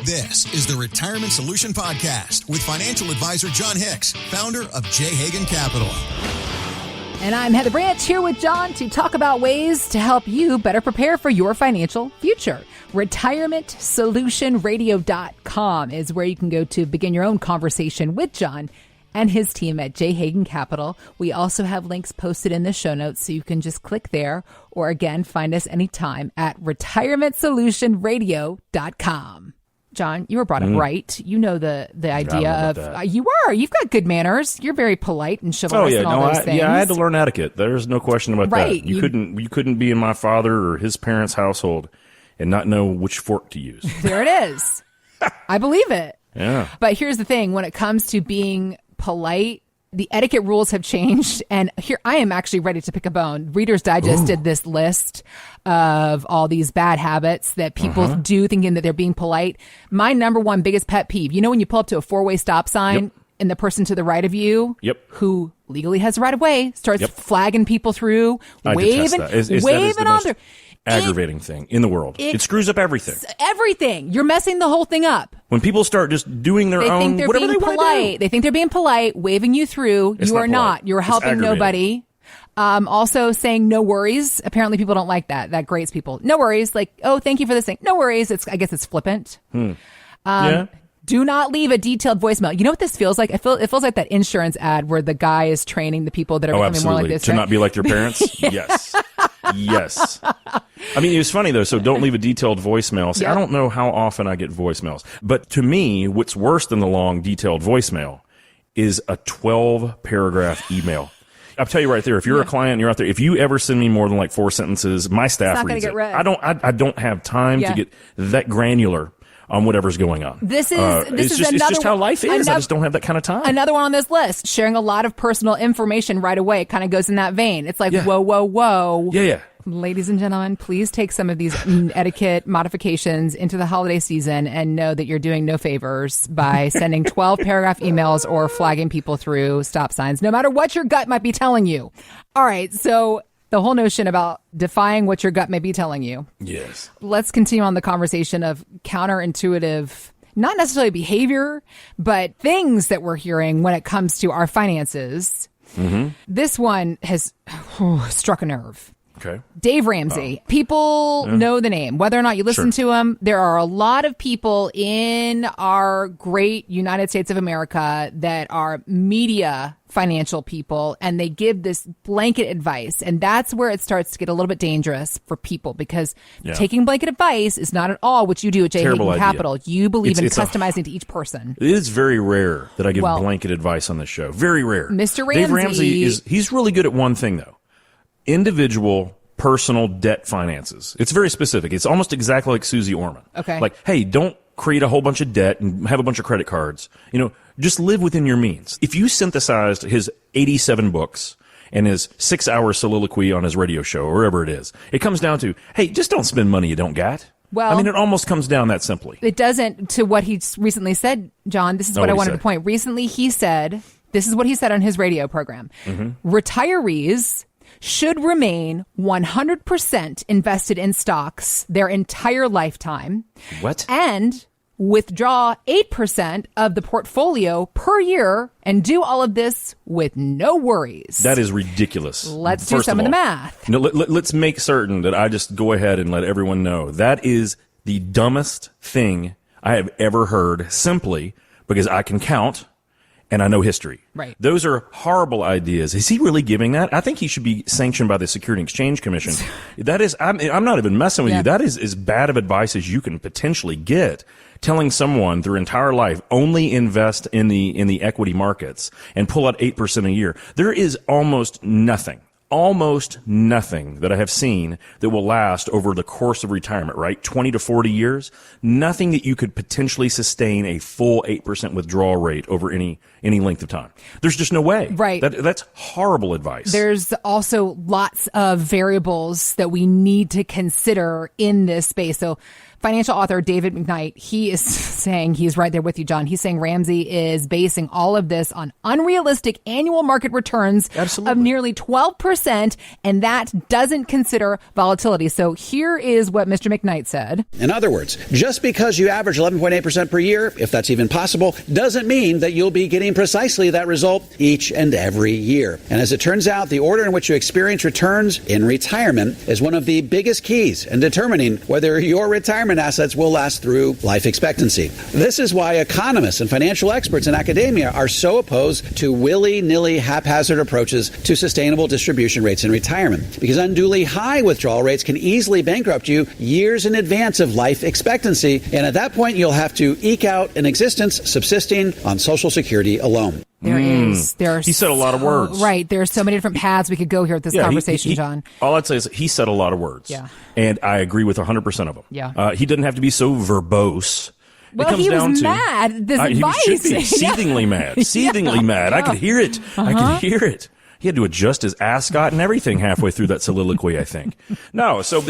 This is the Retirement Solution Podcast with financial advisor Jon Hicks, founder of J. Hagan Capital. And I'm Heather Branch here with Jon to talk about ways to help you better prepare for your financial future. RetirementSolutionRadio.com is where you can go to begin your own conversation with Jon and his team at J. Hagan Capital. We also have links posted in the show notes, so you can just click there or, again, find us anytime at RetirementSolutionRadio.com. Jon, you were brought up right. You know the idea of you've got good manners. You're very polite and chivalrous and all those things. Yeah, I had to learn etiquette. There's no question about that. You couldn't be in my father or his parents' household and not know which fork to use. There it is. I believe it. Yeah. But here's the thing. When it comes to being polite, the etiquette rules have changed. And here I am actually ready to pick a bone. Reader's Digest did this list of all these bad habits that people do thinking that they're being polite. My number one biggest pet peeve, you know, when you pull up to a four-way stop sign and the person to the right of you who legally has the right of way starts flagging people through, waving on their aggravating thing in the world. It screws up everything. Everything. You're messing the whole thing up. When people start just doing their own, whatever they want to do. They think they're being polite, waving you through. You are not. You're helping nobody. Also saying no worries. Apparently people don't like that. That grates people. No worries. Like, oh, thank you for this thing. No worries. I guess it's flippant. Do not leave a detailed voicemail. You know what this feels like? It feels like that insurance ad where the guy is training the people that are becoming more like this. To not be like your parents? Yes. Yes. I mean, it was funny, though. So don't leave a detailed voicemail. See, I don't know how often I get voicemails. But to me, what's worse than the long, detailed voicemail is a 12-paragraph email. I'll tell you right there, if you're a client and you're out there, if you ever send me more than like 4 sentences, my staff reads it. I don't have time to get that granular on whatever's going on. It's just how life is. I just don't have that kind of time. Another one on this list, sharing a lot of personal information right away. It kind of goes in that vein. It's like, whoa. Yeah. Ladies and gentlemen, please take some of these etiquette modifications into the holiday season and know that you're doing no favors by sending 12-paragraph emails or flagging people through stop signs, no matter what your gut might be telling you. All right, so the whole notion about defying what your gut may be telling you. Yes. Let's continue on the conversation of counterintuitive, not necessarily behavior, but things that we're hearing when it comes to our finances. This one has struck a nerve. Okay. Dave Ramsey. People know the name, whether or not you listen to him. There are a lot of people in our great United States of America that are media financial people, and they give this blanket advice. And that's where it starts to get a little bit dangerous for people, because taking blanket advice is not at all what you do at J. Hagan Capital. You believe in customizing to each person. It is very rare that I give blanket advice on this show. Very rare. Mr. Ramsey. Dave Ramsey he's really good at one thing, though. Individual personal debt finances. It's very specific. It's almost exactly like Susie Orman. Okay. Like, hey, don't create a whole bunch of debt and have a bunch of credit cards. You know, just live within your means. If you synthesized his 87 books and his 6-hour soliloquy on his radio show or wherever it is, it comes down to, hey, just don't spend money you don't got. Well, I mean, it almost comes down that simply. It doesn't. To what he recently said, Jon, this is what I wanted to point. Recently, he said, this is what he said on his radio program. Retirees should remain 100% invested in stocks their entire lifetime. What? And withdraw 8% of the portfolio per year and do all of this with no worries. That is ridiculous. Let's do some of the math. No, let's make certain that I just go ahead and let everyone know that is the dumbest thing I have ever heard, simply because I can count and I know history. Right. Those are horrible ideas. Is he really giving that? I think he should be sanctioned by the Security and Exchange Commission. That is, I'm not even messing with you. That is as bad of advice as you can potentially get. Telling someone their entire life only invest in the equity markets and pull out 8% a year. There is almost nothing that I have seen that will last over the course of retirement, right? 20 to 40 years. Nothing that you could potentially sustain a full 8% withdrawal rate over any length of time. There's just no way. Right. That's horrible advice. There's also lots of variables that we need to consider in this space. So financial author David McKnight, he is saying, he's right there with you, John. He's saying Ramsey is basing all of this on unrealistic annual market returns of nearly 12%, and that doesn't consider volatility. So here is what Mr. McKnight said. In other words, just because you average 11.8% per year, if that's even possible, doesn't mean that you'll be getting precisely that result each and every year. And as it turns out, the order in which you experience returns in retirement is one of the biggest keys in determining whether your retirement assets will last through life expectancy. This is why economists and financial experts in academia are so opposed to willy-nilly haphazard approaches to sustainable distribution rates in retirement, because unduly high withdrawal rates can easily bankrupt you years in advance of life expectancy, and at that point you'll have to eke out an existence subsisting on Social Security alone. He said a lot of words. Right. There's so many different paths we could go here with this conversation, John. All I'd say is he said a lot of words. Yeah. And I agree with 100% of them. Yeah. He didn't have to be so verbose. Well, he was mad. This advice. He should be seethingly mad. Seethingly mad. I could hear it. I could hear it. He had to adjust his ascot and everything halfway through that soliloquy, I think. No, so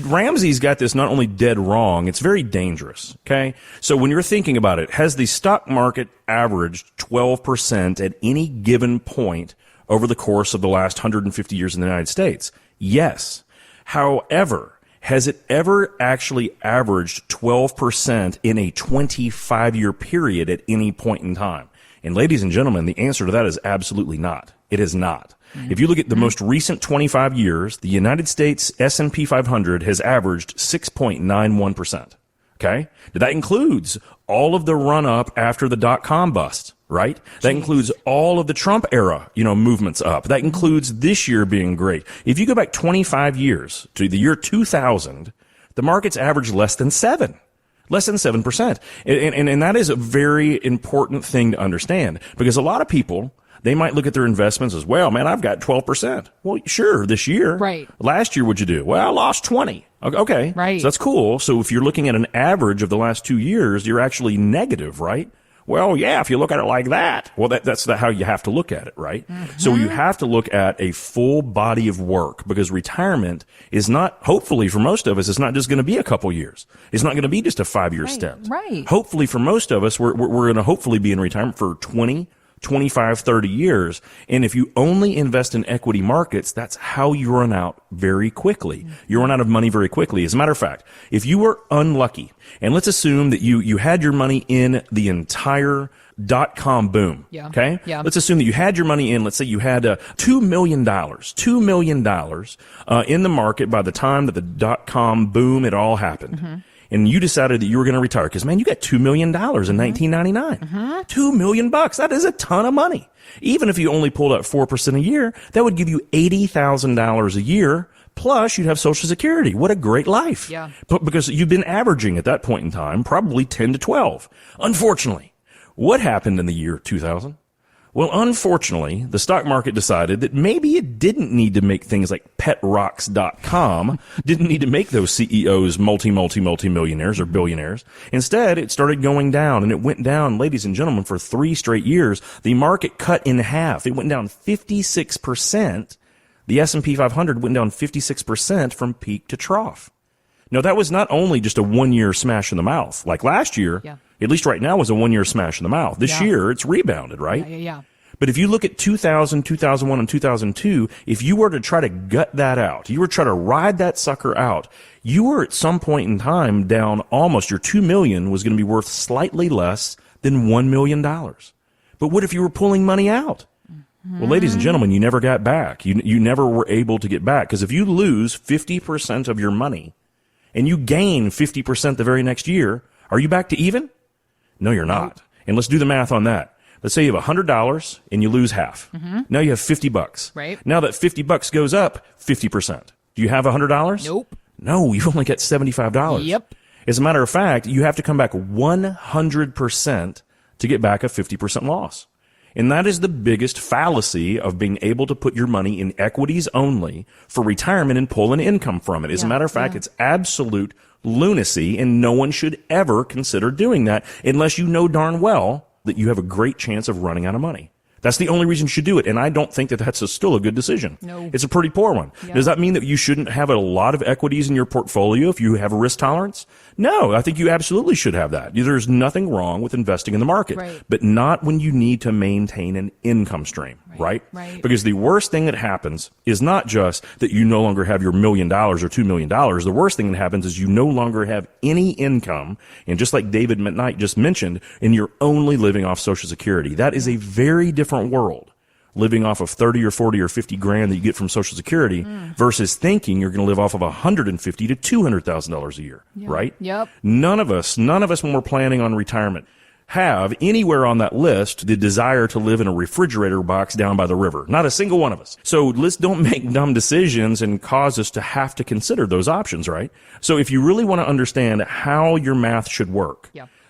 Ramsey's got this not only dead wrong, it's very dangerous, okay? So when you're thinking about it, has the stock market averaged 12% at any given point over the course of the last 150 years in the United States? Yes. However, has it ever actually averaged 12% in a 25-year period at any point in time? And ladies and gentlemen, the answer to that is absolutely not. It is not. Mm-hmm. If you look at the most recent 25 years, the United States S&P 500 has averaged 6.91%. Okay? That includes all of the run-up after the dot-com bust, right? That includes all of the Trump era, movements up. That includes this year being great. If you go back 25 years to the year 2000, the market's averaged less than 7%. And that is a very important thing to understand, because a lot of people, they might look at their investments as, well, man, I've got 12%. Well, sure, this year. Right. Last year, what'd you do? Well, I lost 20. Okay. Right. So that's cool. So if you're looking at an average of the last 2 years, you're actually negative, right? Well, yeah, if you look at it like that, well, that's how you have to look at it, right? Mm-hmm. So you have to look at a full body of work, because retirement is not, hopefully for most of us, it's not just going to be a couple years. It's not going to be just a 5-year stint. Right. Hopefully for most of us, we're going to hopefully be in retirement for 20, 25, 30 years. And if you only invest in equity markets, that's how you run out very quickly. Mm-hmm. You run out of money very quickly. As a matter of fact, if you were unlucky, and let's assume that you had your money in the entire.com boom. Yeah. Okay? Yeah. Let's assume that you had your money in, let's say you had $2 million in the market by the time that the dot-com boom, it all happened. Mm-hmm. And you decided that you were going to retire because, man, you got $2 million in 1999. Mm-hmm. $2 million. That is a ton of money. Even if you only pulled out 4% a year, that would give you $80,000 a year. Plus, you'd have Social Security. What a great life. Yeah. But because you've been averaging at that point in time, probably 10 to 12. Unfortunately, what happened in the year 2000? Well, unfortunately, the stock market decided that maybe it didn't need to make things like petrocks.com, didn't need to make those CEOs multi-millionaires or billionaires. Instead, it started going down, and it went down, ladies and gentlemen, for 3 straight years. The market cut in half. It went down 56%. The S&P 500 went down 56% from peak to trough. Now, that was not only just a 1-year smash in the mouth. Like last year, at least right now, was a 1-year smash in the mouth. This year, it's rebounded, right? Yeah. But if you look at 2000, 2001, and 2002, if you were to try to gut that out, you were to try to ride that sucker out, you were at some point in time down almost, your $2 million was going to be worth slightly less than $1 million. But what if you were pulling money out? Well, ladies and gentlemen, you never got back. You never were able to get back. Because if you lose 50% of your money and you gain 50% the very next year, are you back to even? No, you're not. And let's do the math on that. Let's say you have $100 and you lose half. Mm-hmm. Now you have $50. Right. Now that $50 goes up 50%. Do you have $100? Nope. No, you've only got $75. Yep. As a matter of fact, you have to come back 100% to get back a 50% loss. And that is the biggest fallacy of being able to put your money in equities only for retirement and pull an income from it. As a matter of fact, it's absolute lunacy, and no one should ever consider doing that unless you know darn well that you have a great chance of running out of money. That's the only reason you should do it. And I don't think that that's still a good decision. No. It's a pretty poor one. Yep. Does that mean that you shouldn't have a lot of equities in your portfolio if you have a risk tolerance? No, I think you absolutely should have that. There's nothing wrong with investing in the market, right. but not when you need to maintain an income stream, right? Because the worst thing that happens is not just that you no longer have your $1 million or $2 million. The worst thing that happens is you no longer have any income. And just like David McKnight just mentioned, and you're only living off Social Security. That is a very different world. Living off of 30 or 40 or 50 grand that you get from Social Security versus thinking you're going to live off of $150,000 to $200,000 a year, right? Yep. None of us when we're planning on retirement have anywhere on that list the desire to live in a refrigerator box down by the river. Not a single one of us. So let's don't make dumb decisions and cause us to have to consider those options, right? So if you really want to understand how your math should work,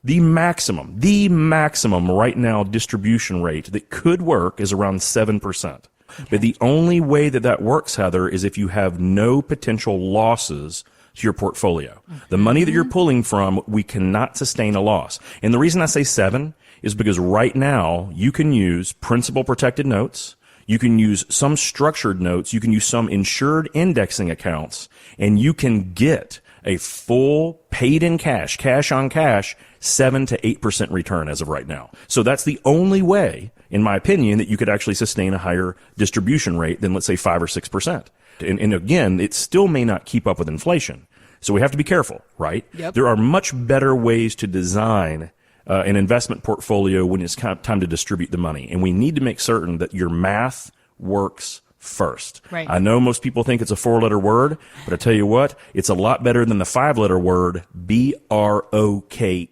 the maximum right now distribution rate that could work is around 7%. Okay. But the only way that works, Heather, is if you have no potential losses to your portfolio. The money that you're pulling from, we cannot sustain a loss. And the reason I say 7 is because right now you can use principal protected notes. You can use some structured notes. You can use some insured indexing accounts, and you can get a full paid in cash on cash, 7 to 8% return as of right now. So that's the only way, in my opinion, that you could actually sustain a higher distribution rate than, let's say, 5 or 6%. And again, it still may not keep up with inflation. So we have to be careful, right? Yep. There are much better ways to design an investment portfolio when it's time to distribute the money. And we need to make certain that your math works first. Right. I know most people think it's a 4-letter word, but I tell you what, it's a lot better than the 5-letter word BROKE,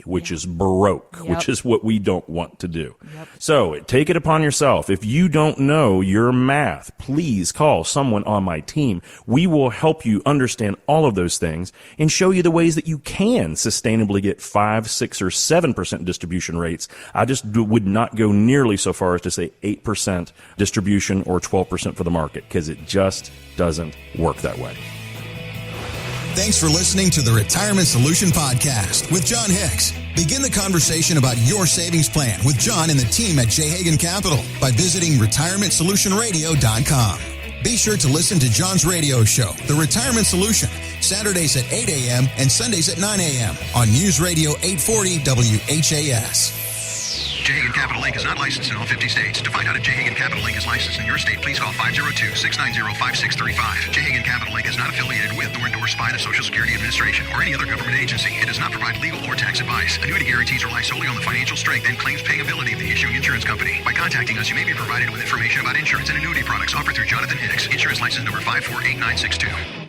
which is broke, which is what we don't want to do. So take it upon yourself. If you don't know your math, please call someone on my team. We will help you understand all of those things and show you the ways that you can sustainably get 5, 6, or 7% distribution rates. I just would not go nearly so far as to say 8% distribution or 12% for the market, because it just doesn't work that way. Thanks for listening to the Retirement Solution Podcast with Jon Hicks. Begin the conversation about your savings plan with Jon and the team at J. Hagan Capital by visiting retirementsolutionradio.com. Be sure to listen to Jon's radio show, The Retirement Solution, Saturdays at 8 a.m. and Sundays at 9 a.m. on News Radio 840 WHAS. J. Hagan Capital Inc. is not licensed in all 50 states. To find out if J. Hagan Capital Inc. is licensed in your state, please call 502-690-5635. J. Hagan Capital Inc. is not affiliated with nor endorsed by the Social Security Administration or any other government agency. It does not provide legal or tax advice. Annuity guarantees rely solely on the financial strength and claims paying ability of the issuing insurance company. By contacting us, you may be provided with information about insurance and annuity products offered through Jonathan Hicks, insurance license number 548962.